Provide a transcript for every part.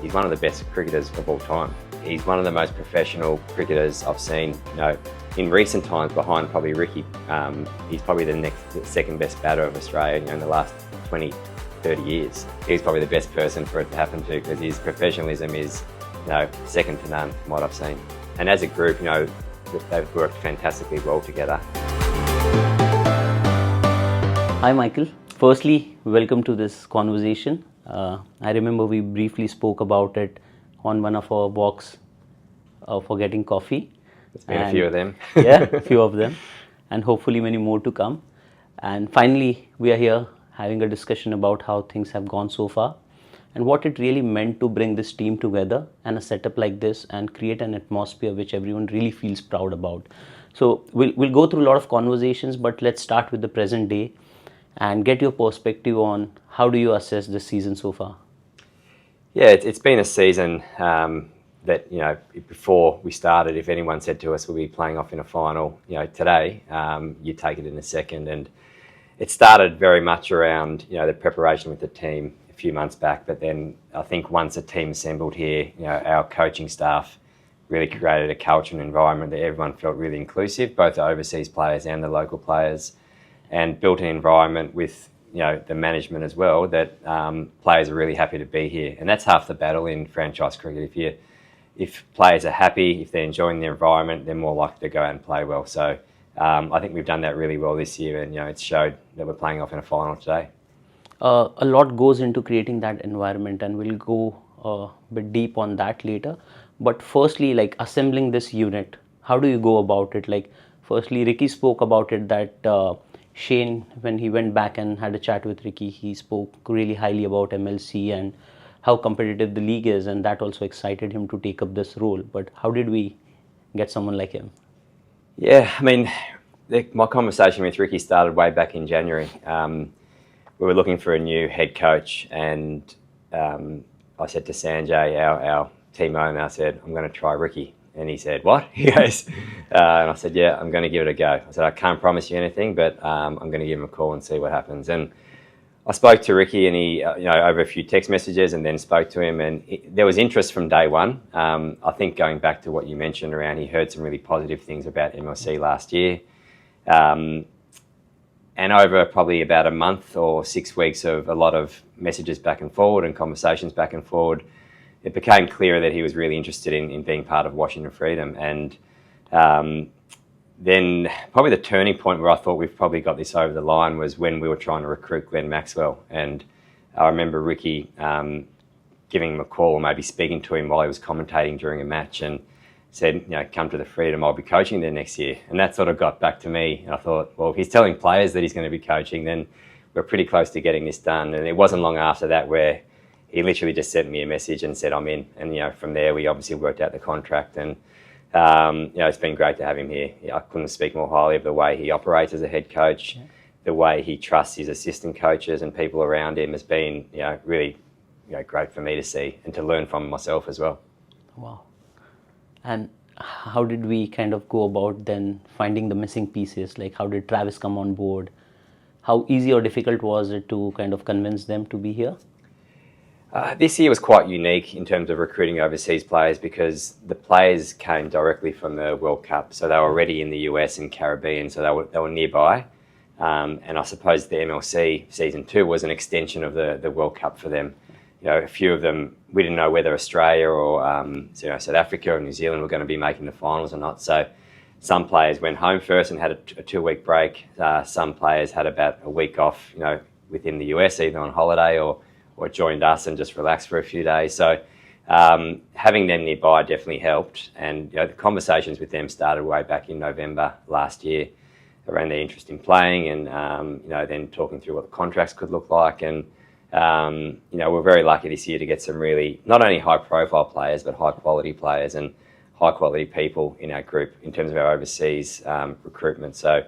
he's one of the best cricketers of all time. He's one of the most professional cricketers I've seen, in recent times, behind probably Ricky. He's probably the second best batter of Australia, in the last 20, 30 years. He's probably the best person for it to happen to, because his professionalism is, second to none from what I've seen. And as a group, they've worked fantastically well together. Hi Michael. Firstly, welcome to this conversation. I remember we briefly spoke about it on one of our walks for getting coffee. There's been a few of them. Yeah, a few of them, and hopefully many more to come. And finally, we are here having a discussion about how things have gone so far and what it really meant to bring this team together and a setup like this and create an atmosphere which everyone really feels proud about. So we'll go through a lot of conversations, but let's start with the present day and get your perspective on how do you assess this season so far? Yeah, it's been a season that, before we started, if anyone said to us we'll be playing off in a final, today, you take it in a second. And it started very much around, the preparation with the team a few months back. But then I think once the team assembled here, our coaching staff really created a culture and environment that everyone felt really inclusive, both the overseas players and the local players, and built an environment with the management as well that players are really happy to be here. And that's half the battle in franchise cricket. If players are happy, if they're enjoying the environment, they're more likely to go out and play well. So I think we've done that really well this year, and it's showed that we're playing off in a final today. A lot goes into creating that environment, and we'll go a bit deep on that later. But firstly, assembling this unit, how do you go about it? Firstly, Ricky spoke about it that Shane, when he went back and had a chat with Ricky, he spoke really highly about MLC and how competitive the league is, and that also excited him to take up this role. But how did we get someone like him? Yeah, my conversation with Ricky started way back in January. We were looking for a new head coach, and I said to Sanjay, our team owner, I said, I'm going to try Ricky. And he said, what? He goes, and I said, yeah, I'm going to give it a go. I said, I can't promise you anything, but I'm going to give him a call and see what happens. And I spoke to Ricky, and he, over a few text messages, and then spoke to him, and there was interest from day one. I think going back to what you mentioned around, he heard some really positive things about MLC last year. And over probably about a month or 6 weeks of a lot of messages back and forward and conversations back and forward, it became clearer that he was really interested in being part of Washington Freedom. And then probably the turning point where I thought we've probably got this over the line was when we were trying to recruit Glenn Maxwell. And I remember Ricky giving him a call, or maybe speaking to him while he was commentating during a match, and said, come to the Freedom, I'll be coaching there next year. And that sort of got back to me. And I thought, well, if he's telling players that he's going to be coaching, then we're pretty close to getting this done. And it wasn't long after that where he literally just sent me a message and said, I'm in. And, from there, we obviously worked out the contract. And, it's been great to have him here. I couldn't speak more highly of the way he operates as a head coach. Yeah. The way he trusts his assistant coaches and people around him has been, really, great for me to see and to learn from myself as well. Wow. And how did we kind of go about then finding the missing pieces? How did Travis come on board? How easy or difficult was it to kind of convince them to be here? This year was quite unique in terms of recruiting overseas players, because the players came directly from the World Cup. So they were already in the US and Caribbean, so they were nearby. And I suppose the MLC Season 2 was an extension of the World Cup for them. A few of them, we didn't know whether Australia or South Africa or New Zealand were going to be making the finals or not. So some players went home first and had a 2-week break. Some players had about a week off, within the US, either on holiday or joined us and just relaxed for a few days. So having them nearby definitely helped. And the conversations with them started way back in November last year around their interest in playing, and then talking through what the contracts could look like. And we're very lucky this year to get some really not only high profile players, but high quality players and high quality people in our group in terms of our overseas recruitment. So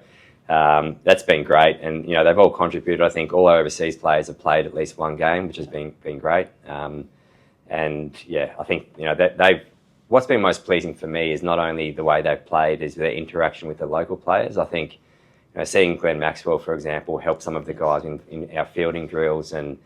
that's been great, and they've all contributed. I think all our overseas players have played at least one game, which has been great. And yeah, I think that they've. What's been most pleasing for me is not only the way they've played, is their interaction with the local players. I think seeing Glenn Maxwell, for example, help some of the guys in our fielding drills, and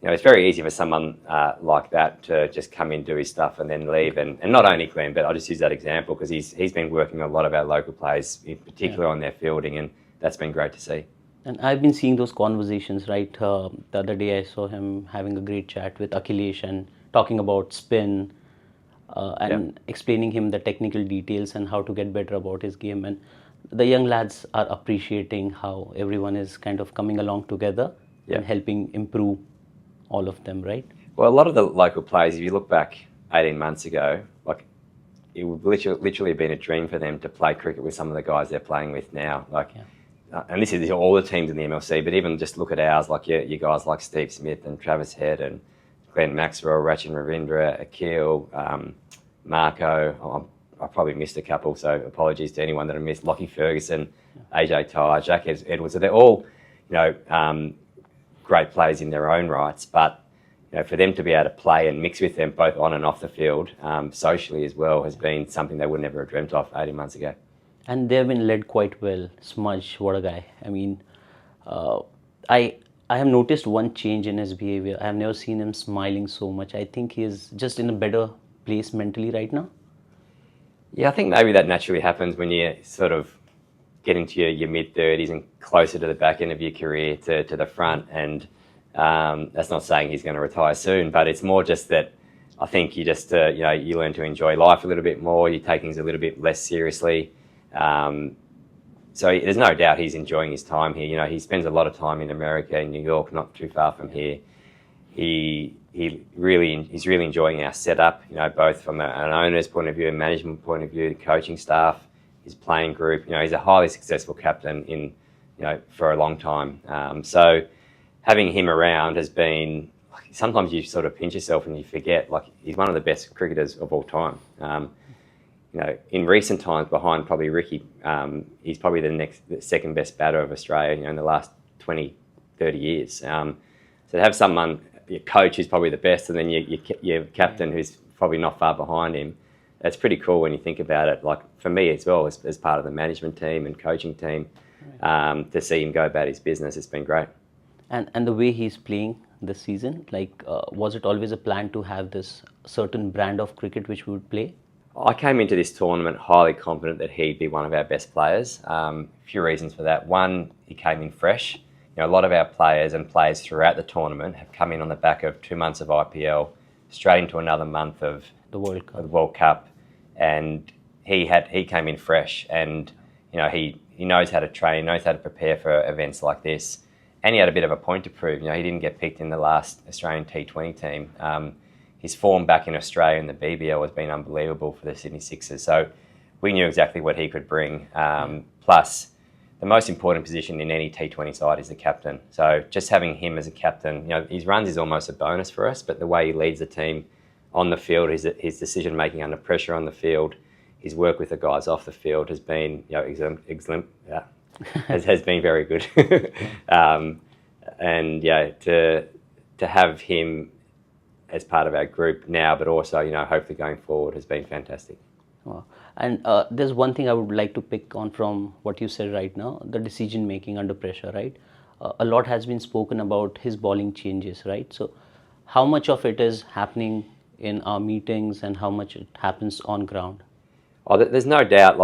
it's very easy for someone like that to just come in, do his stuff, and then leave. And not only Glenn, but I'll just use that example because he's been working with a lot of our local players, in particular on their fielding, and that's been great to see. And I've been seeing those conversations, right? The other day I saw him having a great chat with Akhilesh and talking about spin and explaining him the technical details and how to get better about his game. And the young lads are appreciating how everyone is kind of coming along together and helping improve all of them, right? Well, a lot of the local players, if you look back 18 months ago, like it would literally have been a dream for them to play cricket with some of the guys they're playing with now. And this is all the teams in the MLC, but even just look at ours, like your guys like Steve Smith and Travis Head and Glenn Maxwell, Rachin Ravindra, Akil, Marco. I probably missed a couple, so apologies to anyone that I missed. Lockie Ferguson, AJ Tyre, Jack Edwards. So they're all, great players in their own rights, but for them to be able to play and mix with them both on and off the field, socially as well, has been something they would never have dreamt of 18 months ago. And they've been led quite well. Smudge, what a guy. I mean, I have noticed one change in his behavior. I have never seen him smiling so much. I think he is just in a better place mentally right now. Yeah, I think maybe that naturally happens when you sort of get into your mid-30s and closer to the back end of your career to the front. And that's not saying he's going to retire soon, but it's more just that I think you just, you learn to enjoy life a little bit more. You take things a little bit less seriously. So there's no doubt he's enjoying his time here. He spends a lot of time in America, in New York, not too far from here. He's really enjoying our setup, both from an owner's point of view, a management point of view, the coaching staff, his playing group. He's a highly successful captain for a long time. So having him around has been, sometimes you sort of pinch yourself and you forget, he's one of the best cricketers of all time. In recent times, behind probably Ricky, he's probably the second best batter of Australia, in the last 20, 30 years. So to have someone, your coach who's probably the best, and then your captain who's probably not far behind him, that's pretty cool when you think about it. Like for me as well, as part of the management team and coaching team, to see him go about his business, it's been great. And the way he's playing this season, was it always a plan to have this certain brand of cricket which we would play? I came into this tournament highly confident that he'd be one of our best players. A few reasons for that. One, he came in fresh. A lot of our players and players throughout the tournament have come in on the back of 2 months of IPL, straight into another month of the World Cup, and he came in fresh, and he knows how to train, knows how to prepare for events like this, and he had a bit of a point to prove. He didn't get picked in the last Australian T20 team. His form back in Australia in the BBL has been unbelievable for the Sydney Sixers. So we knew exactly what he could bring. Plus, the most important position in any T20 side is the captain. So just having him as a captain, his runs is almost a bonus for us, but the way he leads the team on the field, his decision-making under pressure on the field, his work with the guys off the field has been has been very good. To have him as part of our group now, but also, hopefully going forward, has been fantastic. Wow. And there's one thing I would like to pick on from what you said right now, the decision making under pressure, right? A lot has been spoken about his bowling changes, right? So how much of it is happening in our meetings and how much it happens on ground? Oh, there's no doubt,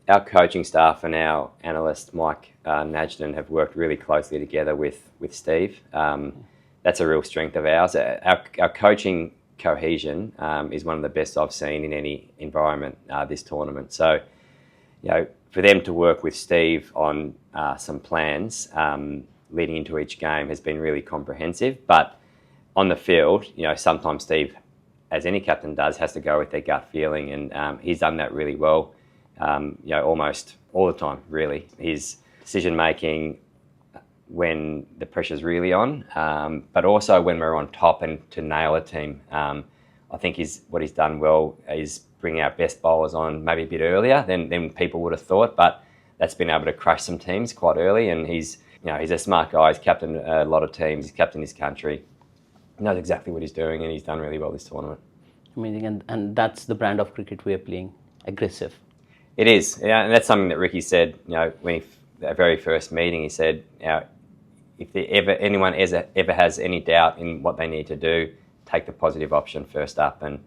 our coaching staff and our analyst, Mike Najden, have worked really closely together with Steve. That's a real strength of ours. Our coaching cohesion is one of the best I've seen in any environment this tournament. So, for them to work with Steve on some plans leading into each game has been really comprehensive. But on the field, sometimes Steve, as any captain does, has to go with their gut feeling, and he's done that really well. Almost all the time, really. His decision making when the pressure's really on, but also when we're on top and to nail a team. I think what he's done well is bring our best bowlers on maybe a bit earlier than people would have thought, but that's been able to crush some teams quite early, and he's a smart guy. He's captained a lot of teams, he's captained his country, he knows exactly what he's doing, and he's done really well this tournament. Amazing, and that's the brand of cricket we're playing, aggressive. It is, and that's something that Ricky said, when the very first meeting, he said, if anyone ever has any doubt in what they need to do, take the positive option first up. And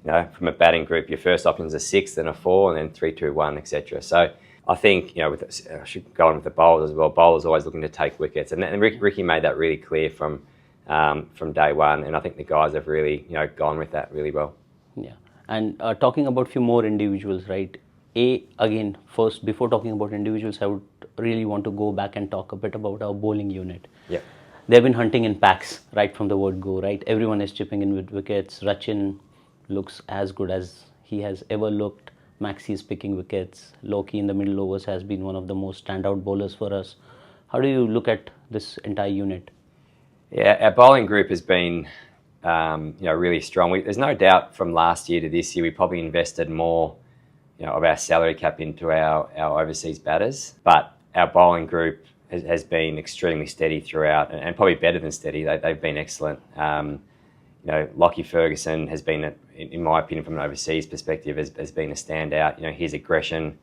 from a batting group, your first option is a 6, then a 4, and then 3, 2, 1, etc. So I think I should go on with the bowlers as well. Bowlers always looking to take wickets, and Ricky made that really clear from day one. And I think the guys have really gone with that really well. Yeah, and talking about few more individuals, right? Again, first before talking about individuals, I would really want to go back and talk a bit about our bowling unit. Yeah. They've been hunting in packs right from the word go, right? Everyone is chipping in with wickets. Rachin looks as good as he has ever looked. Maxi is picking wickets. Loki in the middle overs has been one of the most standout bowlers for us. How do you look at this entire unit? Yeah, our bowling group has been really strong. There's no doubt from last year to this year we probably invested more of our salary cap into our overseas batters, but our bowling group has been extremely steady throughout, and probably better than steady. They've been excellent. Lockie Ferguson has been, in my opinion, from an overseas perspective, has been a standout. His aggression,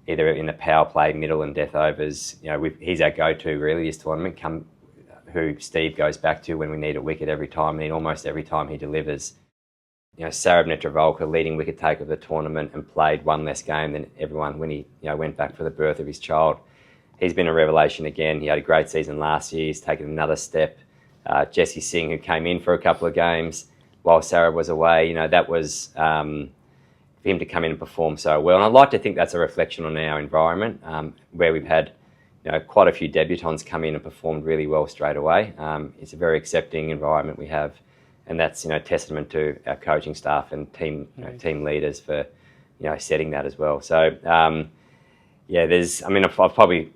either in the power play, middle and death overs, he's our go-to really this tournament. Who Steve goes back to when we need a wicket every time, and almost every time he delivers. Sarab Netravolka, leading wicket taker of the tournament, and played one less game than everyone when he went back for the birth of his child. He's been a revelation again. He had a great season last year. He's taken another step. Jesse Singh, who came in for a couple of games while Sarab was away, that was for him to come in and perform so well. And I'd like to think that's a reflection on our environment, where we've had quite a few debutants come in and performed really well straight away. It's a very accepting environment we have, and that's testament to our coaching staff and team team leaders for setting that as well. So I've probably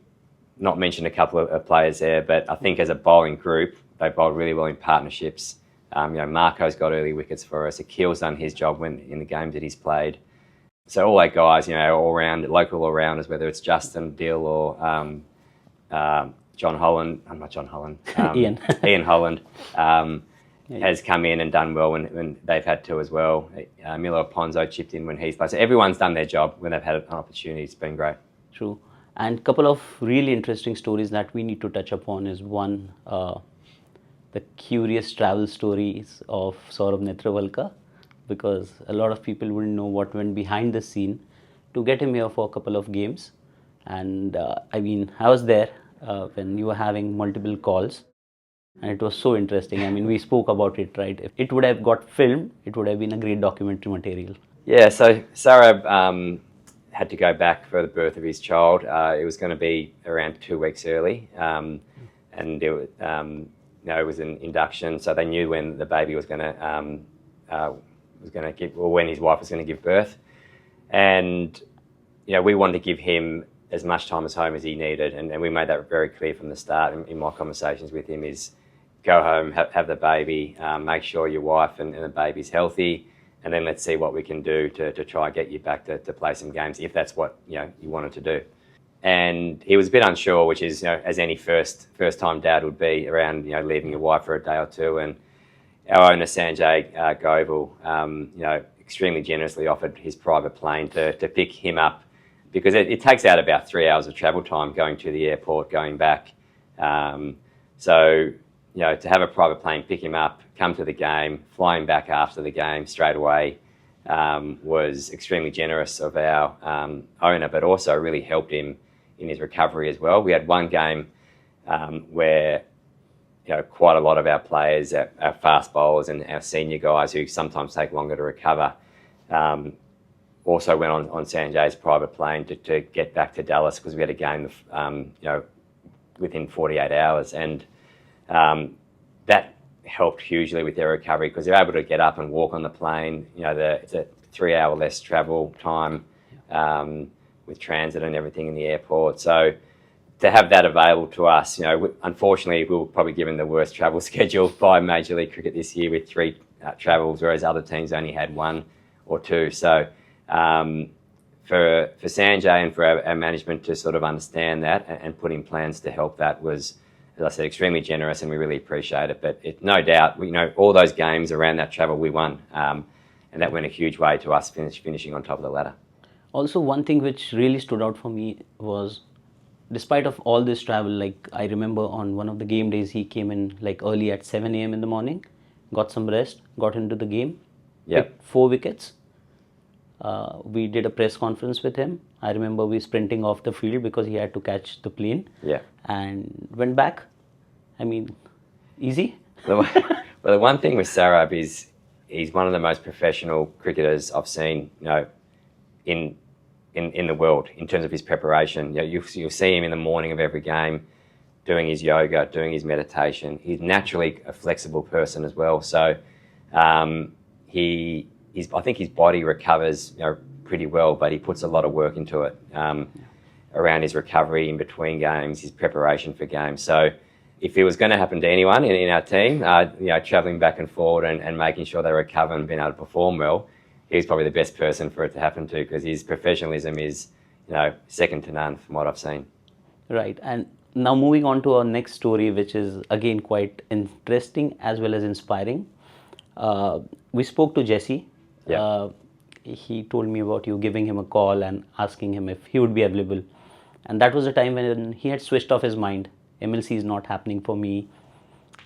not mentioned a couple of players there, but I think as a bowling group they bowled really well in partnerships. Marco's got early wickets for us. Akil's done his job in the games that he's played. So all our guys, local all-rounders, whether it's Justin, Dill, or John Holland, Ian Holland, has come in and done well when they've had to as well. Milo Ponzo chipped in when he's played. So everyone's done their job when they've had an opportunity. It's been great. True. And a couple of really interesting stories that we need to touch upon is one, the curious travel stories of Saurabh Netravalka, because a lot of people wouldn't know what went behind the scene to get him here for a couple of games. And I was there when you were having multiple calls, and it was so interesting. We spoke about it, right? If it would have got filmed, it would have been a great documentary material. Yeah, so Sarab had to go back for the birth of his child. It was going to be around 2 weeks early, and it was an induction, so they knew when the baby was going to give, or when his wife was going to give birth, and we wanted to give him as much time at home as he needed, and we made that very clear from the start in my conversations with him. Is go home, have the baby, make sure your wife and the baby's healthy, and then let's see what we can do to try and get you back to play some games if that's what you wanted to do. And he was a bit unsure, which is as any first time dad would be, around leaving your wife for a day or two. And our owner Sanjay Govill, extremely generously offered his private plane to pick him up, because it takes out about 3 hours of travel time going to the airport, going back. So to have a private plane pick him up, come to the game, fly him back after the game straight away, was extremely generous of our owner, but also really helped him in his recovery as well. We had one game where quite a lot of our players, our fast bowlers and our senior guys who sometimes take longer to recover, also went on Sanjay's private plane to get back to Dallas, because we had a game within 48 hours, and that helped hugely with their recovery, because they're able to get up and walk on the plane. It's a 3 hour less travel time with transit and everything in the airport. So to have that available to us, unfortunately we were probably given the worst travel schedule by Major League Cricket this year, with 3 travels, whereas other teams only had 1 or 2. So for Sanjay and for our management to sort of understand that and put in plans to help, that was, as I said, extremely generous, and we really appreciate it. But no doubt, all those games around that travel we won, and that went a huge way to us finishing on top of the ladder. Also, one thing which really stood out for me was despite of all this travel, like I remember on one of the game days, he came in like early at 7 a.m. in the morning, got some rest, got into the game, Yep. picked 4 wickets. We did a press conference with him. I remember we sprinting off the field because he had to catch the plane. Yeah. And went back. I mean, easy. Well, the one thing with Sarab is he's one of the most professional cricketers I've seen, in the world in terms of his preparation. You'll see him in the morning of every game doing his yoga, doing his meditation. He's naturally a flexible person as well. So I think his body recovers pretty well, but he puts a lot of work into it around his recovery in between games, his preparation for games. So if it was going to happen to anyone in our team, travelling back and forward and making sure they recover and being able to perform well, he's probably the best person for it to happen to, because his professionalism is, second to none from what I've seen. Right. And now moving on to our next story, which is again quite interesting as well as inspiring. We spoke to Jesse. Yeah. He told me about you giving him a call and asking him if he would be available. And that was a time when he had switched off his mind. MLC is not happening for me.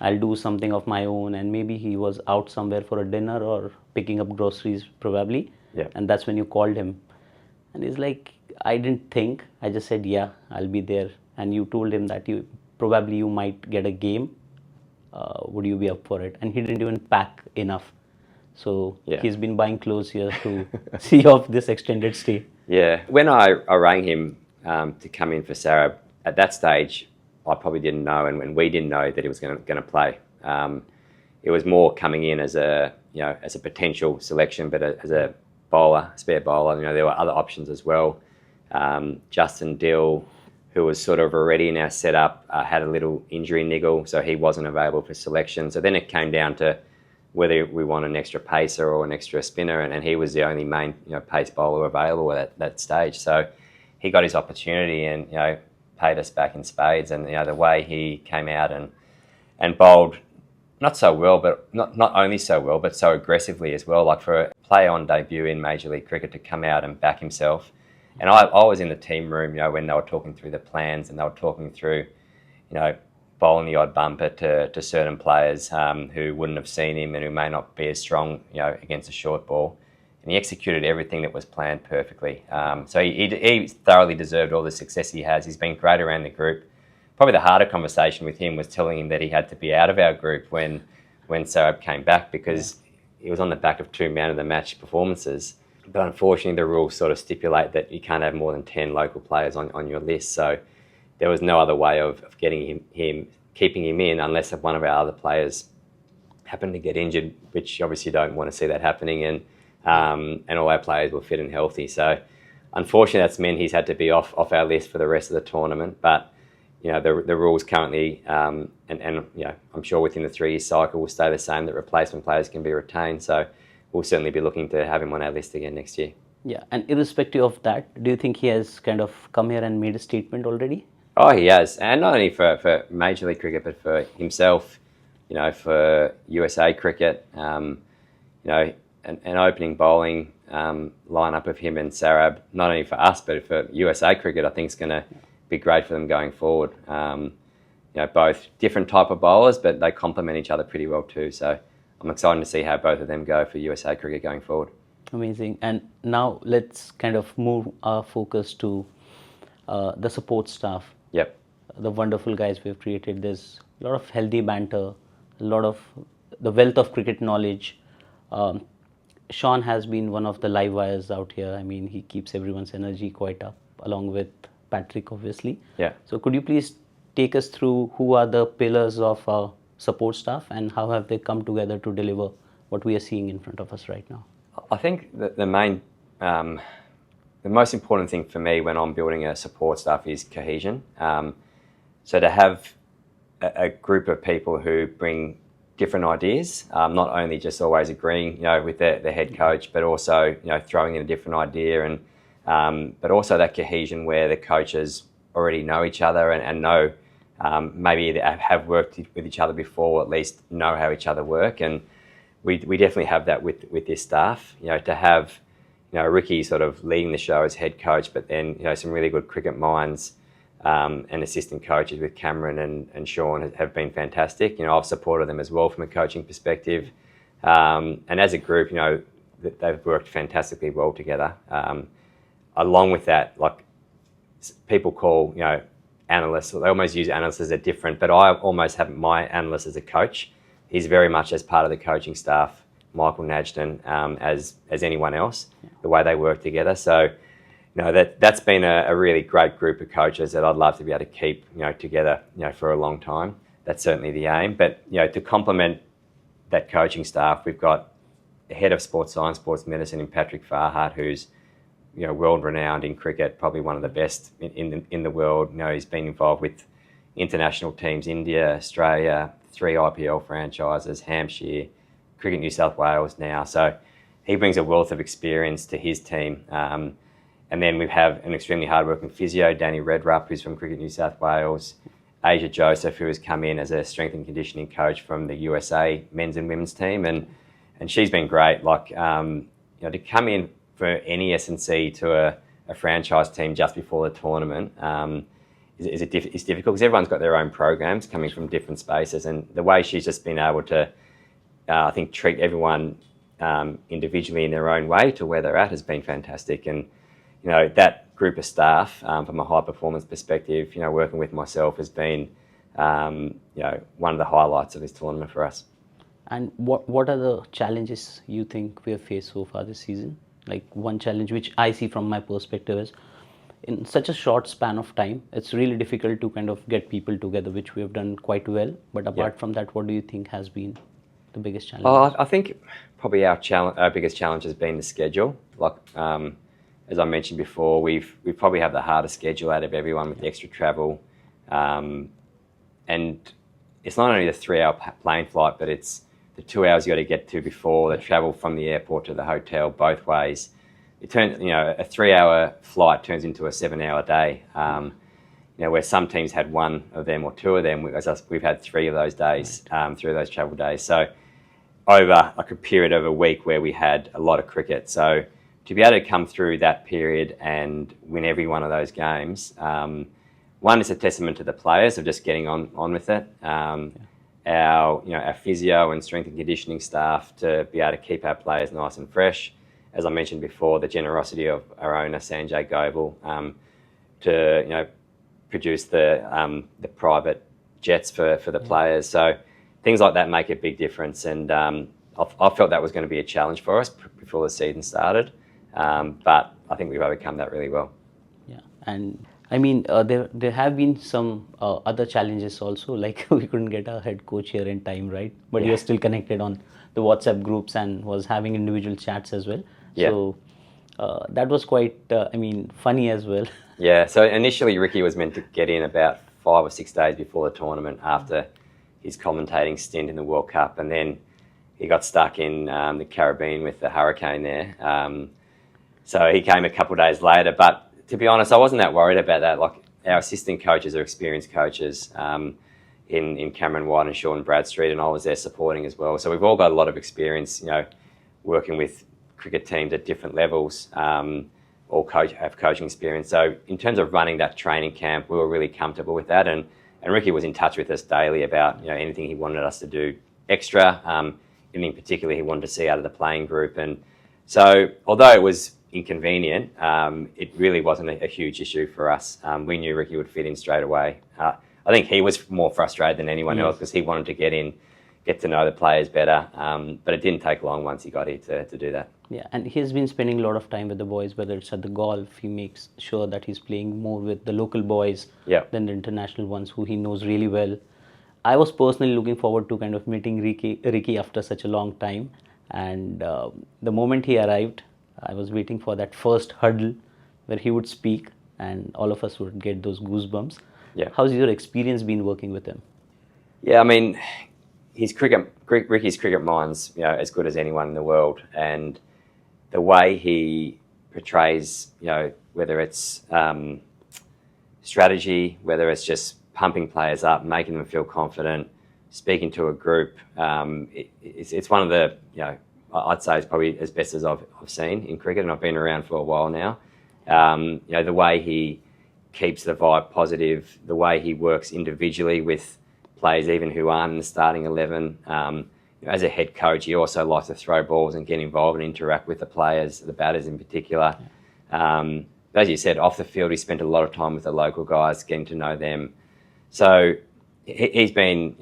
I'll do something of my own. And maybe he was out somewhere for a dinner or picking up groceries probably. Yeah. And that's when you called him. And he's like, I didn't think. I just said, yeah, I'll be there. And you told him that you might get a game. Would you be up for it? And he didn't even pack enough. So Yeah. he's been buying clothes here to see off this extended stay. Yeah. When I rang him to come in for Sarab, at that stage, I probably didn't know, and we didn't know that he was going to play. It was more coming in as a potential selection, but as a bowler, spare bowler. There were other options as well. Justin Dill, who was sort of already in our setup, had a little injury niggle, so he wasn't available for selection. So then it came down to whether we want an extra pacer or an extra spinner, and he was the only main pace bowler available at that stage. So he got his opportunity and paid us back in spades. And the way he came out and bowled not so well, but not only so well, but so aggressively as well. Like for a player on debut in Major League Cricket to come out and back himself. And I was in the team room, when they were talking through the plans and they were talking through, bowling the odd bumper to certain players who wouldn't have seen him and who may not be as strong, against a short ball. And he executed everything that was planned perfectly. So he thoroughly deserved all the success he has. He's been great around the group. Probably the harder conversation with him was telling him that he had to be out of our group when Sarab came back, because he was on the back of 2 man-of-the-match performances. But unfortunately, the rules sort of stipulate that you can't have more than 10 local players on your list. So there was no other way of getting keeping him in, unless one of our other players happened to get injured, which obviously you don't want to see that happening. And all our players were fit and healthy. So unfortunately, that's meant he's had to be off our list for the rest of the tournament. But the rules currently, and I'm sure within the 3-year cycle will stay the same, that replacement players can be retained. So we'll certainly be looking to have him on our list again next year. Yeah, and irrespective of that, do you think he has kind of come here and made a statement already? Oh, he has, and not only for Major League Cricket, but for himself, for USA Cricket, an opening bowling lineup of him and Sarab, not only for us, but for USA Cricket, I think is going to be great for them going forward. Both different type of bowlers, but they complement each other pretty well too. So I'm excited to see how both of them go for USA Cricket going forward. Amazing. And now let's kind of move our focus to the support staff. Yep. The wonderful guys we've created. There's a lot of healthy banter, a lot of the wealth of cricket knowledge. Sean has been one of the live wires out here. I mean, he keeps everyone's energy quite up, along with Patrick, obviously. Yeah. So could you please take us through who are the pillars of our support staff and how have they come together to deliver what we are seeing in front of us right now? I think that the most important thing for me when I'm building a support staff is cohesion. So to have a group of people who bring different ideas, not only just always agreeing, with the head coach, but also, throwing in a different idea, and but also that cohesion where the coaches already know each other and know, maybe have worked with each other before, or at least know how each other work. And we definitely have that with this staff. To have Ricky sort of leading the show as head coach, but then some really good cricket minds and assistant coaches with Cameron and Sean have been fantastic. You know, I've supported them as well from a coaching perspective. And as a group, you know, they've worked fantastically well together. Along with that, like people call, you know, analysts, they almost use analysts as a different, but I almost have my analyst as a coach. He's very much as part of the coaching staff, Michael Nagston, as anyone else, the way they work together. So, you know, that's been a really great group of coaches that I'd love to be able to keep, you know, together, you know, for a long time. That's certainly the aim. But, you know, to complement that coaching staff, we've got a head of sports science, sports medicine in Patrick Farhart, who's, you know, world renowned in cricket, probably one of the best in the world. You know, he's been involved with international teams, India, Australia, 3 IPL franchises, Hampshire, Cricket New South Wales now. So he brings a wealth of experience to his team. And then we have an extremely hardworking physio, Danny Redrup, who's from Cricket New South Wales, Asia Joseph, who has come in as a strength and conditioning coach from the USA men's and women's team, and she's been great. Like, you know, to come in for any S&C to a franchise team just before the tournament is difficult because everyone's got their own programs coming from different spaces, and the way she's just been able to, I think, treat everyone individually in their own way to where they're at has been fantastic. And you know, that group of staff, from a high performance perspective, you know, working with myself has been, you know, one of the highlights of this tournament for us. And what are the challenges you think we have faced so far this season? Like, one challenge which I see from my perspective is, in such a short span of time, it's really difficult to kind of get people together, which we have done quite well. But apart from that, what do you think has been the biggest challenge? I think probably our biggest challenge has been the schedule. Like, as I mentioned before, we probably have the hardest schedule out of everyone with the extra travel. And it's not only the 3-hour plane flight, but it's the 2 hours you got to get to before, the travel from the airport to the hotel both ways. It turns, you know, a 3-hour flight turns into a 7-hour day. You know, where some teams had 1 of them or 2 of them, we've had 3 of those days, 3 of those travel days. So over like a period of a week where we had a lot of cricket. So to be able to come through that period and win every one of those games, one, is a testament to the players of just getting on with it. Our physio and strength and conditioning staff to be able to keep our players nice and fresh. As I mentioned before, the generosity of our owner Sanjay Goebel to, you know, produce the private jets for the players. So things like that make a big difference, and I felt that was going to be a challenge for us before the season started, but I think we've overcome that really well. Yeah, and I mean, there have been some other challenges also, like we couldn't get our head coach here in time, right? But you're still connected on the WhatsApp groups and was having individual chats as well. Yeah. So that was quite, funny as well. Yeah, so initially Ricky was meant to get in about 5 or 6 days before the tournament after his commentating stint in the World Cup, and then he got stuck in the Caribbean with the hurricane there. So he came a couple of days later, but to be honest, I wasn't that worried about that. Like, our assistant coaches are experienced coaches in Cameron White and Sean Bradstreet, and I was there supporting as well. So we've all got a lot of experience, you know, working with cricket teams at different levels, all have coaching experience. So in terms of running that training camp, we were really comfortable with that. And Ricky was in touch with us daily about, you know, anything he wanted us to do extra. Anything particularly he wanted to see out of the playing group. And so although it was inconvenient, it really wasn't a huge issue for us. We knew Ricky would fit in straight away. I think he was more frustrated than anyone else because he wanted to get to know the players better. But it didn't take long once he got here to do that. Yeah, and he's been spending a lot of time with the boys, whether it's at the golf. He makes sure that he's playing more with the local boys than the international ones who he knows really well. I was personally looking forward to kind of meeting Ricky after such a long time. And the moment he arrived, I was waiting for that first huddle where he would speak and all of us would get those goosebumps. Yeah. How's your experience been working with him? Yeah, I mean, Ricky's cricket mind's, you know, as good as anyone in the world, and the way he portrays, you know, whether it's strategy, whether it's just pumping players up, making them feel confident, speaking to a group, it's one of the, you know, I'd say it's probably as best as I've seen in cricket, and I've been around for a while now. You know, the way he keeps the vibe positive, the way he works individually with players even who aren't in the starting 11. As a head coach, he also likes to throw balls and get involved and interact with the players, the batters in particular. As you said, off the field, he spent a lot of time with the local guys, getting to know them. So he's been,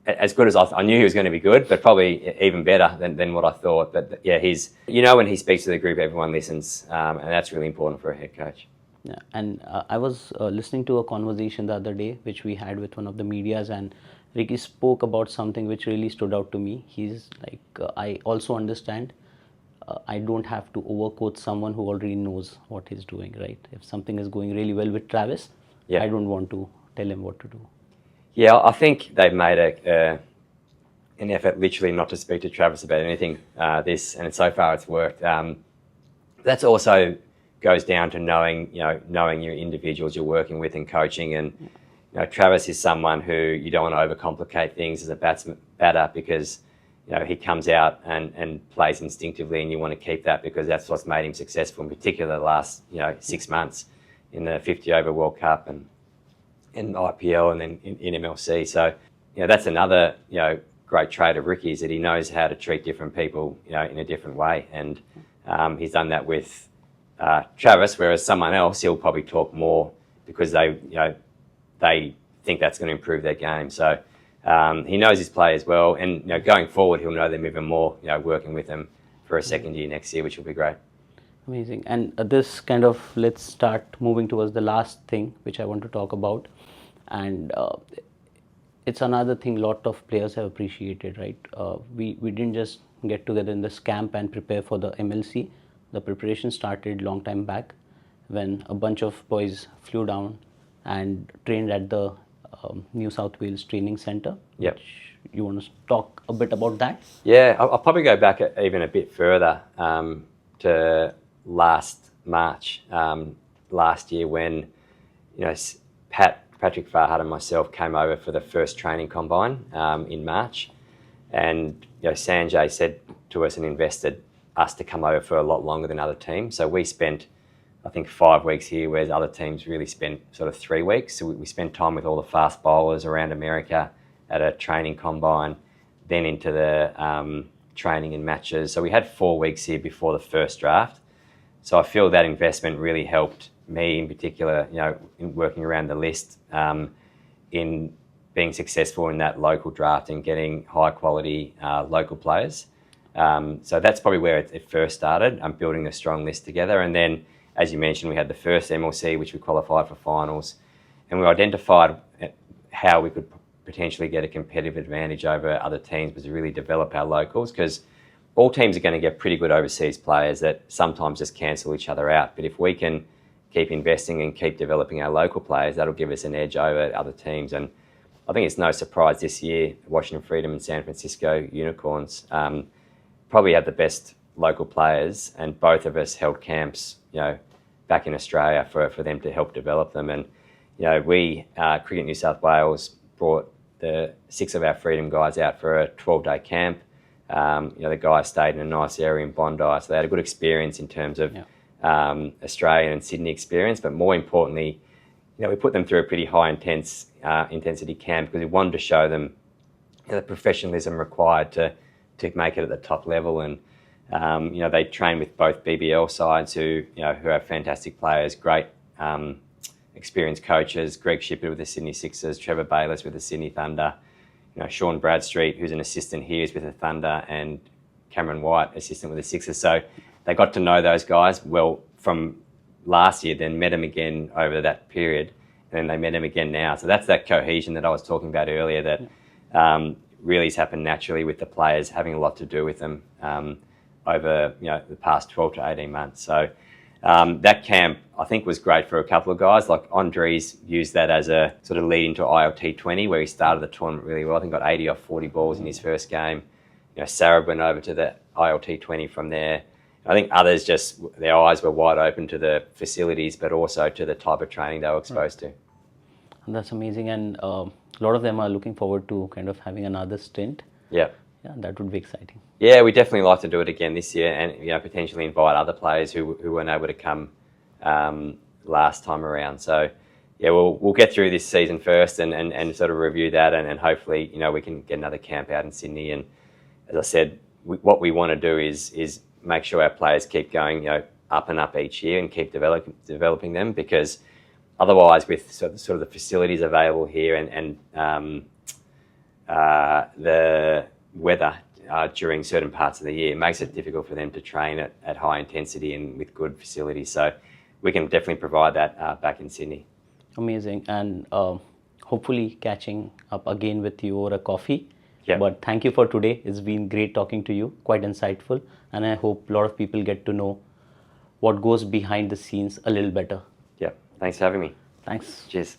as good as I knew he was going to be good, but probably even better than what I thought. But yeah, when he speaks to the group, everyone listens, and that's really important for a head coach. Yeah, and I was listening to a conversation the other day, which we had with one of the medias, and Ricky spoke about something which really stood out to me. He's like, I also understand I don't have to overcoach someone who already knows what he's doing, right? If something is going really well with Travis, I don't want to tell him what to do. Yeah, I think they've made an effort literally not to speak to Travis about anything and so far it's worked. That's also goes down to knowing your individuals you're working with and coaching. And Travis is someone who you don't want to overcomplicate things as a batter because he comes out and plays instinctively, and you want to keep that because that's what's made him successful, in particular the last 6 months in the 50 over World Cup and in IPL and then in MLC. So that's another great trait of Ricky, is that he knows how to treat different people in a different way, and he's done that with Travis, whereas someone else he'll probably talk more because they think that's going to improve their game. So he knows his players well, and going forward he'll know them even more, working with them for a second year next year, which will be great. Amazing. And this kind of, let's start moving towards the last thing which I want to talk about, and it's another thing a lot of players have appreciated, right? We didn't just get together in this camp and prepare for the MLC. The preparation started long time back when a bunch of boys flew down and trained at the New South Wales Training Centre. Yep. You want to talk a bit about that? Yeah, I'll probably go back even a bit further to last March, last year when Patrick Farhad and myself came over for the first training combine in March, and Sanjay said to us and invested us to come over for a lot longer than other teams. So we spent, I think, 5 weeks here, whereas other teams really spent sort of 3 weeks. So we spent time with all the fast bowlers around America at a training combine, then into the training and matches. So we had 4 weeks here before the first draft. So I feel that investment really helped me in particular, in working around the list, in being successful in that local draft and getting high quality local players. So that's probably where it first started. I'm building a strong list together, and then, as you mentioned, we had the first MLC, which we qualified for finals, and we identified how we could potentially get a competitive advantage over other teams was to really develop our locals, because all teams are going to get pretty good overseas players that sometimes just cancel each other out. But if we can keep investing and keep developing our local players, that'll give us an edge over other teams. And I think it's no surprise this year, Washington Freedom and San Francisco Unicorns probably have the best local players, and both of us held camps, back in Australia for them to help develop them. And, we, Cricket New South Wales, brought the 6 of our Freedom guys out for a 12-day camp. The guys stayed in a nice area in Bondi, so they had a good experience in terms of Australian and Sydney experience, but more importantly, we put them through a pretty high intensity camp because we wanted to show them the professionalism required to make it at the top level. And they train with both BBL sides who have fantastic players, great experienced coaches, Greg Shippard with the Sydney Sixers, Trevor Bayliss with the Sydney Thunder, Sean Bradstreet, who's an assistant here, is with the Thunder, and Cameron White, assistant with the Sixers. So they got to know those guys well from last year, then met them again over that period, and then they met them again now. So that's that cohesion that I was talking about earlier that really has happened naturally with the players having a lot to do with them over the past 12 to 18 months. So that camp, I think, was great for a couple of guys. Like Andres used that as a sort of lead into ILT 20, where he started the tournament really well. I think got 80 off 40 balls in his first game. Sarah went over to the ILT 20 from there. I think others just, their eyes were wide open to the facilities, but also to the type of training they were exposed to. That's amazing, and a lot of them are looking forward to kind of having another stint. Yeah, that would be exciting. Yeah, we definitely like to do it again this year, and potentially invite other players who weren't able to come last time around. So yeah, we'll get through this season first and sort of review that, and hopefully, we can get another camp out in Sydney. And as I said, what we want to do is make sure our players keep going, up and up each year and keep developing them, because otherwise, with sort of the facilities available here and the weather during certain parts of the year, it makes it difficult for them to train at high intensity and with good facilities. So we can definitely provide that back in Sydney. Amazing. And hopefully catching up again with you over a coffee. Yep. But thank you for today. It's been great talking to you, quite insightful. And I hope a lot of people get to know what goes behind the scenes a little better. Yeah. Thanks for having me. Thanks. Cheers.